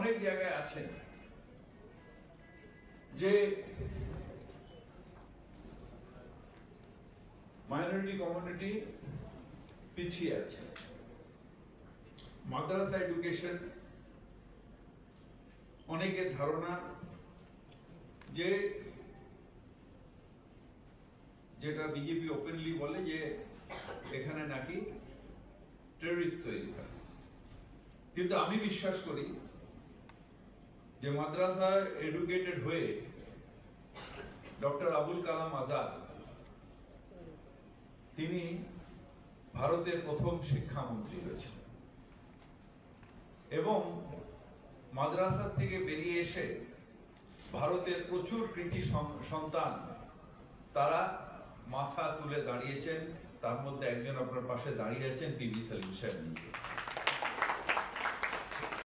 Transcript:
অনেক জায়গায় আছেন যে মাইনরিটি কমিউনিটি পিছিয়ে আছে। মাদ্রাসা এডুকেশন অনেকের ধারণা যে, যেটা বিজেপি ওপেনলি বলে যে এখানে নাকি টেররিস্ট তৈরি হয়, কিন্তু আমি বিশ্বাস করি যে মাদ্রাসায় এডুকেটেড হয়ে ডক্টর আবুল কালাম আজাদ তিনি ভারতের প্রথম শিক্ষামন্ত্রী হয়েছেন এবং মাদ্রাসা থেকে বেরিয়ে এসে ভারতের প্রচুর কৃতি সন্তান তারা মাথা তুলে দাঁড়িয়েছেন। তার মধ্যে একজন আপনার পাশে দাঁড়িয়ে আছেন, পিভি সেলিম সাহেব।